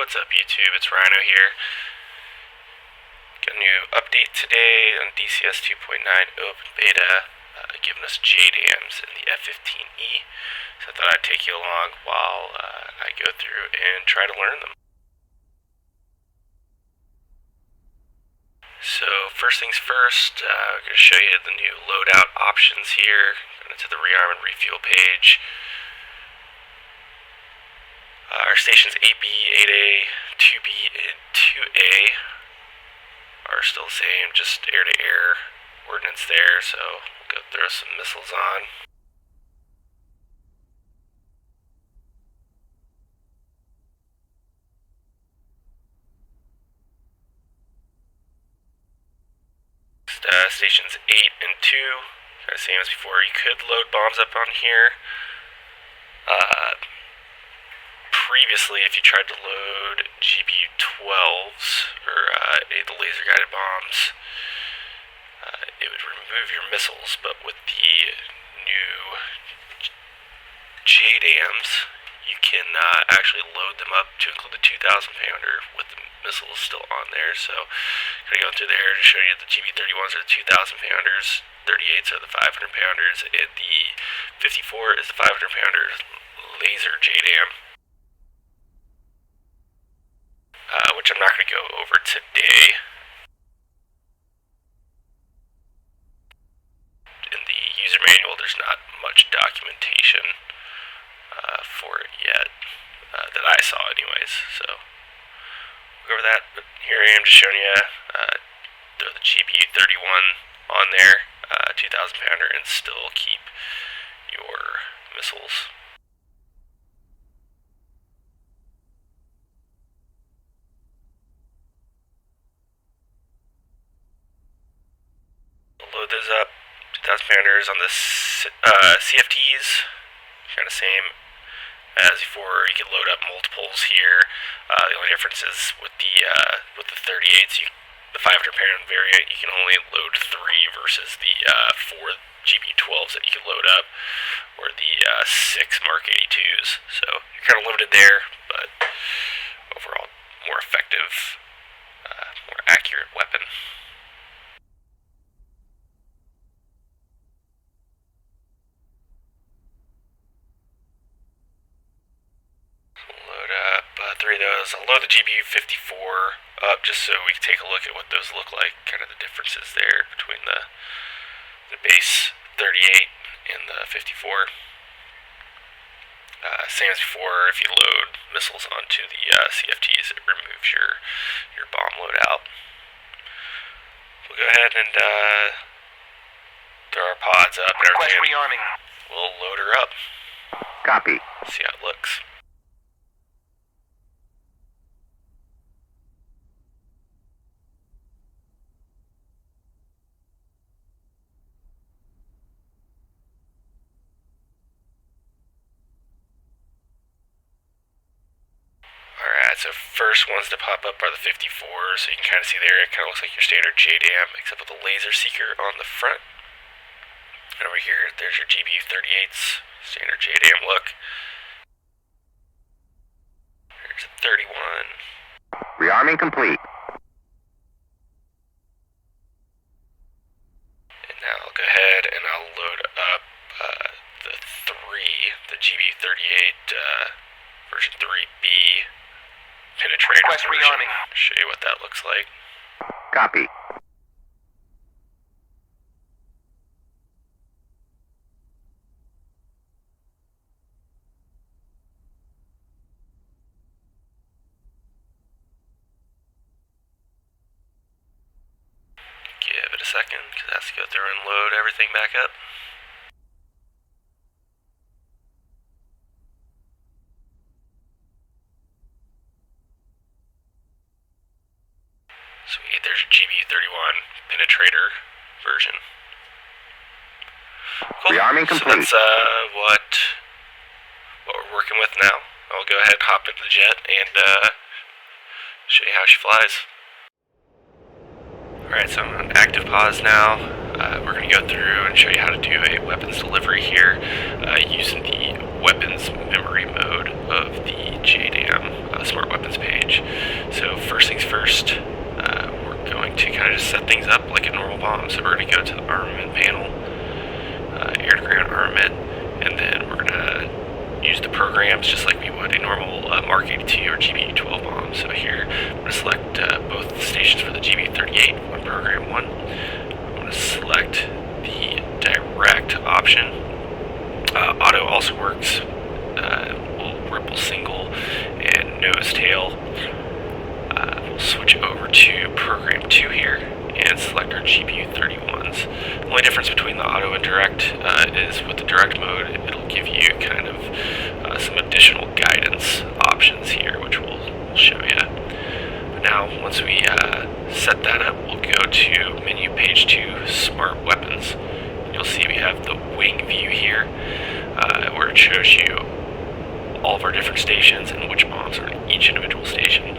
What's up YouTube, it's Rhino here. Got a new update today on DCS 2.9 Open Beta, giving us JDAMs in the F-15E. So I thought I'd take you along while I go through and try to learn them. So first things first, I'm going to show you the new loadout options here. Going to the rearm and refuel page. Our stations 8B, 8A, 2B, and 2A are still the same, just air-to-air ordnance there, so we'll go throw some missiles on. Stations 8 and 2, kind of same as before. You could load bombs up on here. Previously, if you tried to load GBU-12s or any of the laser-guided bombs, it would remove your missiles, but with the new JDAMs, you can actually load them up to include the 2,000 pounder with the missiles still on there. So I'm going to go through there to show you the GB31s are the 2,000 pounders, 38s are the 500 pounders, and the 54 is the 500 pounders laser JDAM. Which I'm not going to go over today. In the user manual, there's not much documentation for it yet, that I saw anyways, so we'll go over that. But here I am just showing you, throw the GBU-31 on there, 2,000 pounder, and still keep your missiles. Load those up, 2,000 pounders on the CFTs, kind of same as before. You can load up multiples here. The only difference is with the 38s, the 500 pound variant, you can only load 3 versus the 4 GB12s that you can load up, or the 6 Mark 82s. So you're kind of limited there, but overall more effective, more accurate weapon. Three of those. I'll load the GBU-54 up just so we can take a look at what those look like, kind of the differences there between the base 38 and the 54. Same as before, if you load missiles onto the CFTs, it removes your bomb loadout. We'll go ahead and throw our pods up and everything. Rearming. We'll load her up. Copy. See how it looks. So first ones to pop up are the 54, so you can kind of see there, it kind of looks like your standard JDAM, except with a laser seeker on the front. And over here, there's your GBU-38s, standard JDAM look. There's a 31. Rearming complete. And now I'll go ahead and I'll load up the 3, the GBU-38 version 3B. Penetrator. Request rearming. Show you what that looks like. Copy. Give it a second, because it has to go through and load everything back up. Sweet, there's your GBU-31 penetrator version. Cool. Rearming complete. So that's what we're working with now. I'll go ahead and hop into the jet and show you how she flies. Alright, so I'm on active pause now. We're going to go through and show you how to do a weapons delivery here using the weapons memory mode of the JDAM smart weapons page. page. So first things first, we're going to kind of just set things up like a normal bomb. So we're going to go to the armament panel, air-to-ground armament, and then we're going to use the programs just like we would a normal Mark 82 or GBU 12 bomb. So here I'm going to select both the stations for the GBU 38 on program 1. I'm going to select the direct option. Auto also works. We'll ripple single and nose tail. We'll switch over to program 2 here and select our GPU 31s. The only difference between the auto and direct is with the direct mode, it'll give you kind of some additional guidance options here, which we'll show you. But now, once we set that up, we'll go to menu page 2, Smart Weapons. You'll see we have the wing view here, where it shows you all of our different stations and which bombs are in each individual station.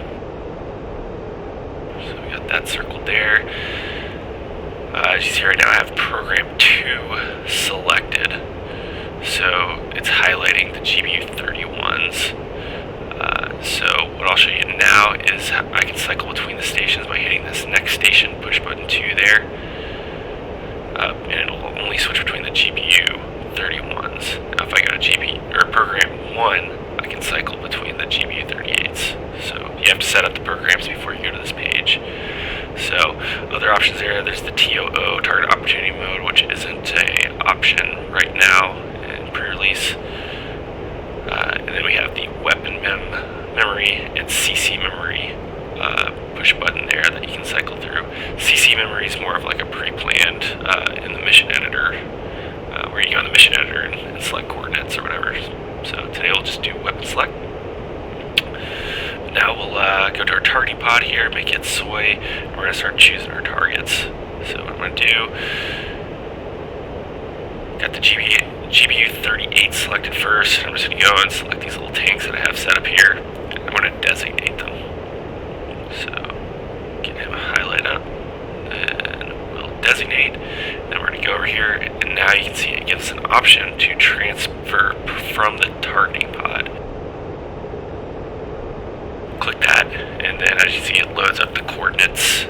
So we got that circled there. As you see right now, I have program 2 selected. So it's highlighting the GBU 31s. So what I'll show you now is I can cycle between the stations by hitting this next station push button 2 there. And it'll only switch between the GPU 31s. Now if I go to program 1, I can cycle between the GPU 38s. So you have to set up the programs before you go to this page. So other options there's the TOO, Target Opportunity Mode, which isn't an option right now in pre-release. And then we have the Weapon Memory and CC Memory push button there that you can cycle through. CC Memory is more of like a pre-planned in the mission editor, where you go in the mission editor and select coordinates or whatever. So today we'll just do weapon select. Now we'll go to our targeting pod here, make it soy, and we're going to start choosing our targets. So what I'm going to do, got the GBU 38 selected first. I'm just going to go and select these little tanks that I have set up here, and I'm going to designate them. So get him a highlight up, and we'll designate. Then we're going to go over here, and now you can see it gives us an option to transfer from the targeting pod. Click that, and then as you see, it loads up the coordinates,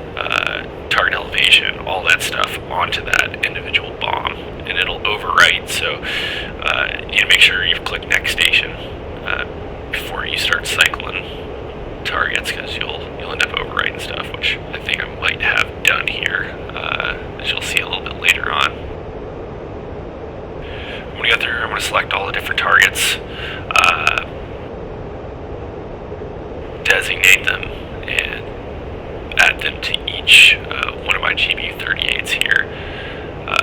target elevation, all that stuff onto that individual bomb, and it'll overwrite. So you need to make sure you click next station before you start cycling targets, because you'll end up overwriting stuff, which I think I might have done here, as you'll see a little bit later on. I'm going to go through, I'm going to select all the different targets, designate them, and add them to each one of my GBU 38s here.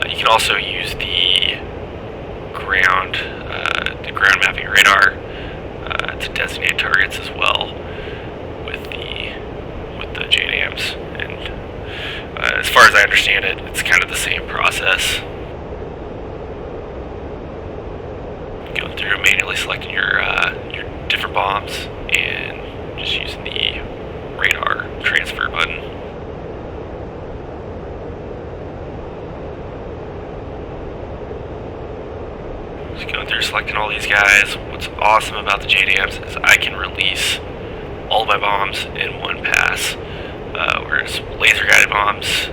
You can also use the ground mapping radar to designate targets as well with the JDAMs. And as far as I understand it, it's kind of the same process. Going through manually selecting your different bombs and just using the radar transfer button. Just going through selecting all these guys. What's awesome about the JDAMs is I can release all my bombs in one pass, whereas laser guided bombs,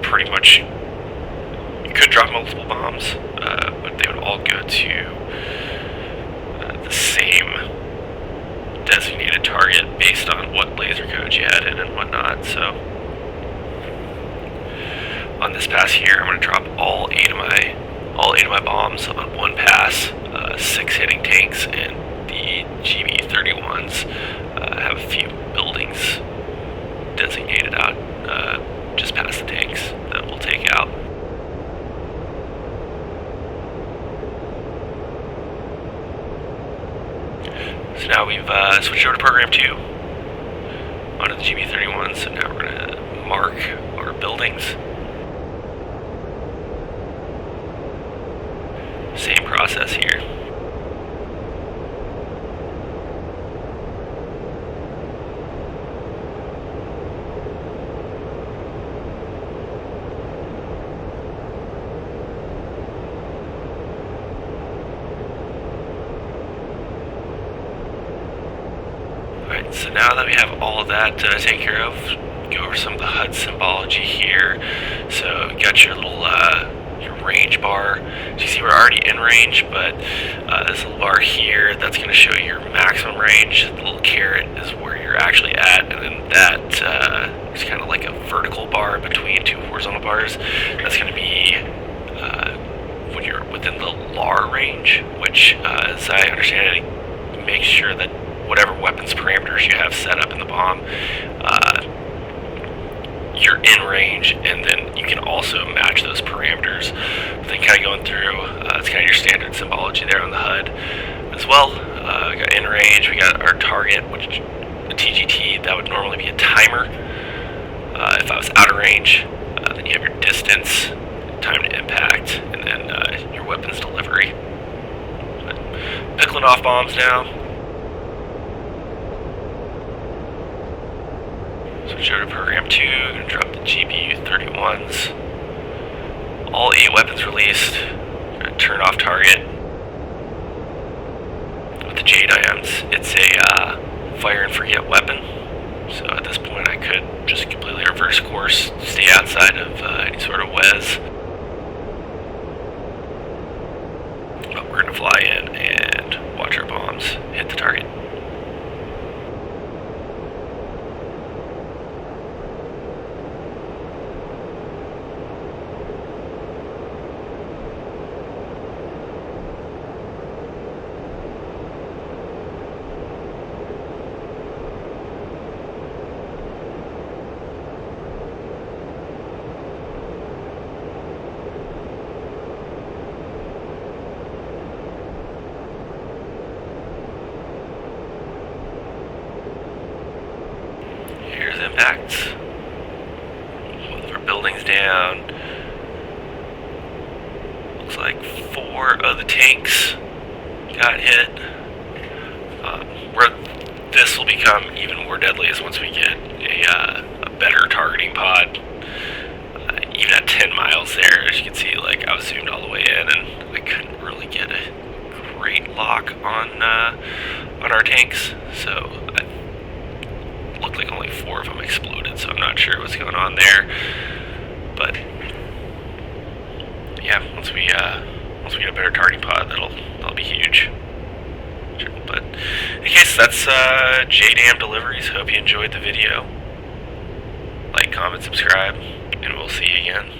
pretty much you could drop multiple bombs, but they would all go to the same designated target based on what laser codes you had in and whatnot. So on this pass here, I'm going to drop all eight of my bombs on one pass, 6 hitting tanks, and the GBU 31s have a few buildings designated out just past the tanks that we'll take out. So now we've switched over to program 2 onto the GBU 31s, so now we're going to mark our buildings. Same process here. Alright, so now that we have all of that taken care of, go over some of the HUD symbology here. So you got your little your range bar. As you see, we're already in range, but this little bar here, that's going to show you your maximum range. The little caret is where you're actually at, and then that is kind of like a vertical bar between two horizontal bars. That's going to be when you're within the LAR range, which, as I understand it, makes sure that whatever weapons parameters you have set up in the bomb, you're in range, and then you can also match those parameters. But then kind of going through, it's kind of your standard symbology there on the HUD as well. We got in range, we got our target, which a TGT, that would normally be a timer. If I was out of range, then you have your distance, time to impact, and then your weapons delivery. But pickling off bombs now. Switch over to program 2, gonna drop the GPU 31s. All 8 weapons released. Gonna turn off target. With the JDAMs, it's a fire and forget weapon. So at this point I could just completely reverse course, stay outside of any sort of WES. But we're gonna fly in and watch our bombs hit the target. Here's impacts. One of our buildings down. Looks like 4 of the tanks got hit. Where this will become even more deadly is once we get a better targeting pod. Even at 10 miles there, as you can see, like I was zoomed all the way in, and I couldn't really get a great lock on our tanks. So it looked like only 4 of them exploded. So I'm not sure what's going on there. But yeah, once we get a better targeting pod, that'll be huge. But in case, that's JDAM deliveries. Hope you enjoyed the video. Like, comment, subscribe, and we'll see you again.